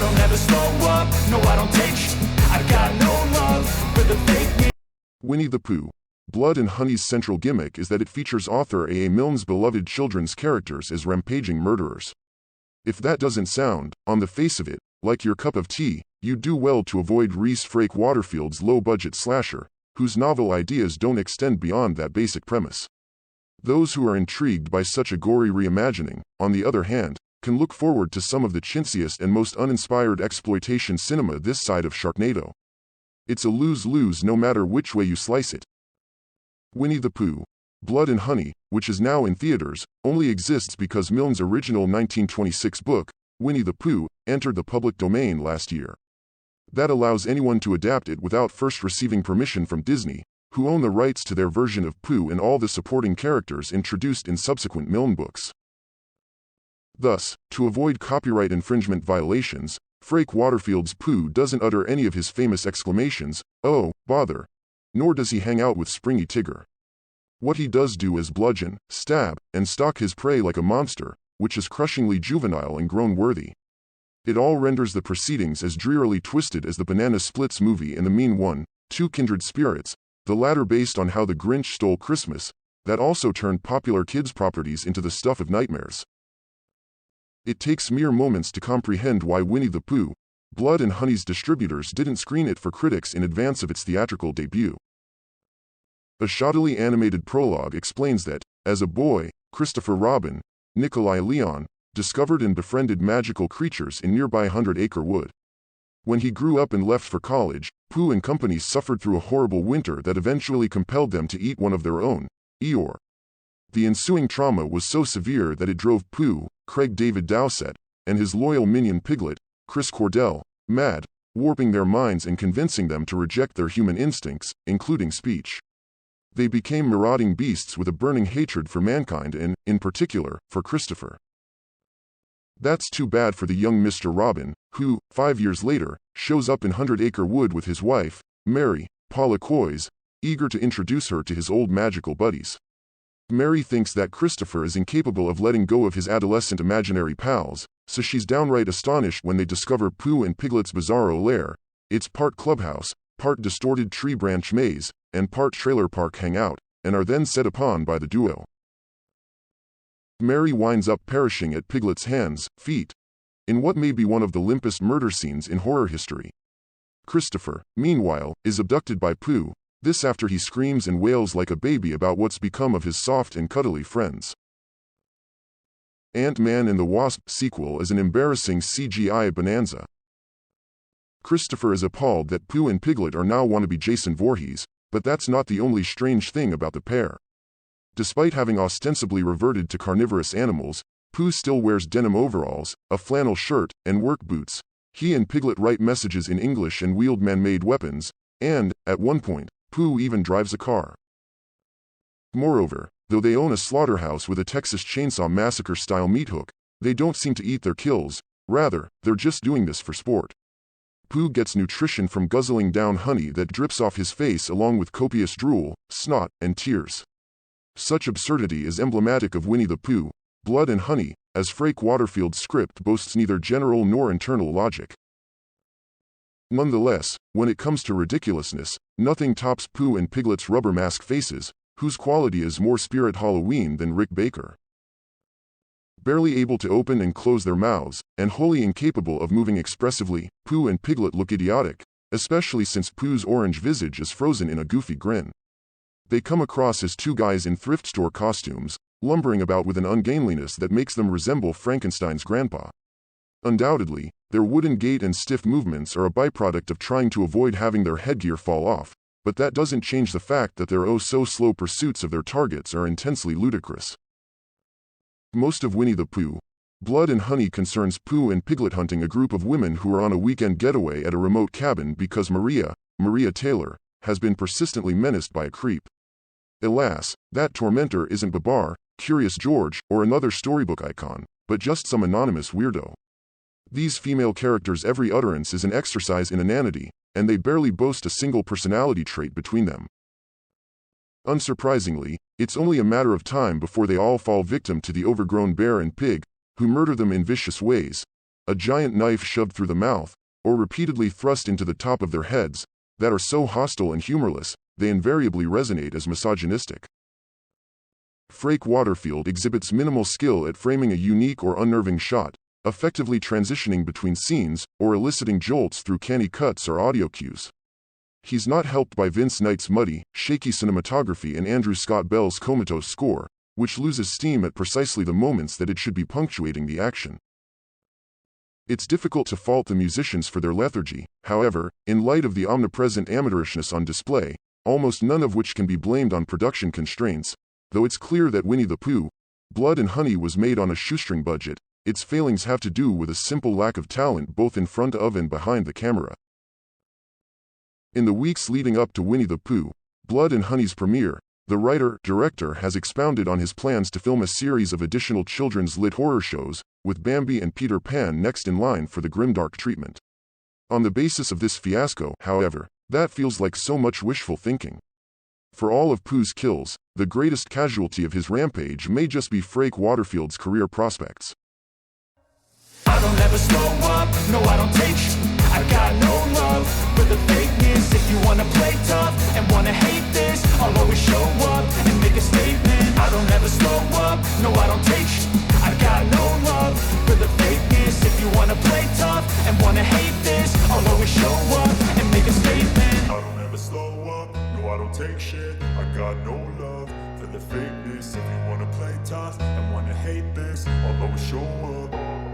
don't ever slow up, no I don't take sh**. I got no love for the fake news. Winnie the Pooh, Blood and Honey's central gimmick is that it features author A. A. Milne's beloved children's characters as rampaging murderers. If that doesn't sound, on the face of it, like your cup of tea, you'd do well to avoid Rhys Frake Waterfield's low-budget slasher, whose novel ideas don't extend beyond that basic premise. Those who are intrigued by such a gory reimagining, on the other hand, can look forward to some of the chintziest and most uninspired exploitation cinema this side of Sharknado. It's a lose-lose no matter which way you slice it. Winnie the Pooh, Blood and Honey, which is now in theaters, only exists because Milne's original 1926 book, Winnie the Pooh, entered the public domain last year. That allows anyone to adapt it without first receiving permission from Disney, who own the rights to their version of Pooh and all the supporting characters introduced in subsequent Milne books. Thus, to avoid copyright infringement violations, Frake Waterfield's Pooh doesn't utter any of his famous exclamations, "Oh, bother," nor does he hang out with Springy Tigger. What he does do is bludgeon, stab, and stalk his prey like a monster, which is crushingly juvenile and groan-worthy. It all renders the proceedings as drearily twisted as the Banana Splits movie and The Mean One, Two Kindred Spirits, the latter based on How the Grinch Stole Christmas, that also turned popular kids' properties into the stuff of nightmares. It takes mere moments to comprehend why Winnie the Pooh, Blood and Honey's distributors didn't screen it for critics in advance of its theatrical debut. A shoddily animated prologue explains that, as a boy, Christopher Robin, Nikolai Leon, discovered and befriended magical creatures in nearby 100-acre wood. When he grew up and left for college, Pooh and company suffered through a horrible winter that eventually compelled them to eat one of their own, Eeyore. The ensuing trauma was so severe that it drove Pooh, Craig David Dowsett, and his loyal minion Piglet, Chris Cordell, mad, warping their minds and convincing them to reject their human instincts, including speech. They became marauding beasts with a burning hatred for mankind and, in particular, for Christopher. That's too bad for the young Mr. Robin, who, 5 years later, shows up in 100-acre wood with his wife, Mary, Paula Coys, eager to introduce her to his old magical buddies. Mary thinks that Christopher is incapable of letting go of his adolescent imaginary pals, so she's downright astonished when they discover Pooh and Piglet's bizarro lair. It's part clubhouse, part distorted tree branch maze, and part trailer park hangout, and are then set upon by the duo. Mary winds up perishing at Piglet's hands, feet, in what may be one of the limpest murder scenes in horror history. Christopher, meanwhile, is abducted by Pooh, this after he screams and wails like a baby about what's become of his soft and cuddly friends. Ant-Man and the Wasp sequel is an embarrassing CGI bonanza. Christopher is appalled that Pooh and Piglet are now wannabe Jason Voorhees, but that's not the only strange thing about the pair. Despite having ostensibly reverted to carnivorous animals, Pooh still wears denim overalls, a flannel shirt, and work boots. He and Piglet write messages in English and wield man-made weapons, and, at one point, Pooh even drives a car. Moreover, though they own a slaughterhouse with a Texas Chainsaw Massacre-style meat hook, they don't seem to eat their kills, rather, they're just doing this for sport. Pooh gets nutrition from guzzling down honey that drips off his face along with copious drool, snot, and tears. Such absurdity is emblematic of Winnie the Pooh, Blood and Honey, as Frake Waterfield's script boasts neither general nor internal logic. Nonetheless, when it comes to ridiculousness, nothing tops Pooh and Piglet's rubber mask faces, whose quality is more Spirit Halloween than Rick Baker. Barely able to open and close their mouths, and wholly incapable of moving expressively, Pooh and Piglet look idiotic, especially since Pooh's orange visage is frozen in a goofy grin. They come across as two guys in thrift store costumes, lumbering about with an ungainliness that makes them resemble Frankenstein's grandpa. Undoubtedly, their wooden gait and stiff movements are a byproduct of trying to avoid having their headgear fall off, but that doesn't change the fact that their oh-so-slow pursuits of their targets are intensely ludicrous. Most of Winnie the Pooh, Blood and Honey concerns Pooh and Piglet hunting a group of women who are on a weekend getaway at a remote cabin because Maria Taylor, has been persistently menaced by a creep. Alas, that tormentor isn't Babar, Curious George, or another storybook icon, but just some anonymous weirdo. These female characters' every utterance is an exercise in inanity, and they barely boast a single personality trait between them. Unsurprisingly, it's only a matter of time before they all fall victim to the overgrown bear and pig, who murder them in vicious ways, a giant knife shoved through the mouth, or repeatedly thrust into the top of their heads, that are so hostile and humorless, they invariably resonate as misogynistic. Frank Waterfield exhibits minimal skill at framing a unique or unnerving shot, effectively transitioning between scenes or eliciting jolts through canny cuts or audio cues. He's not helped by Vince Knight's muddy, shaky cinematography and Andrew Scott Bell's comatose score, which loses steam at precisely the moments that it should be punctuating the action. It's difficult to fault the musicians for their lethargy, however, in light of the omnipresent amateurishness on display, almost none of which can be blamed on production constraints, though it's clear that Winnie the Pooh, Blood and Honey was made on a shoestring budget. Its failings have to do with a simple lack of talent both in front of and behind the camera. In the weeks leading up to Winnie the Pooh, Blood and Honey's premiere, the writer-director has expounded on his plans to film a series of additional children's lit horror shows, with Bambi and Peter Pan next in line for the grimdark treatment. On the basis of this fiasco, however, that feels like so much wishful thinking. For all of Pooh's kills, the greatest casualty of his rampage may just be Frank Waterfield's career prospects. I don't ever slow up, no I don't take sh**. I got no love for the fakeness. If you wanna play tough and wanna hate this, I'll always show up and make a statement. I don't ever slow up, no I don't take sh**. I got no love for the fakeness. If you wanna play tough and wanna hate this, I'll always show up and make a statement. I don't ever slow up, no I don't take shit. I got no love for the fakeness. If you wanna play tough and wanna hate this, I'll always show up.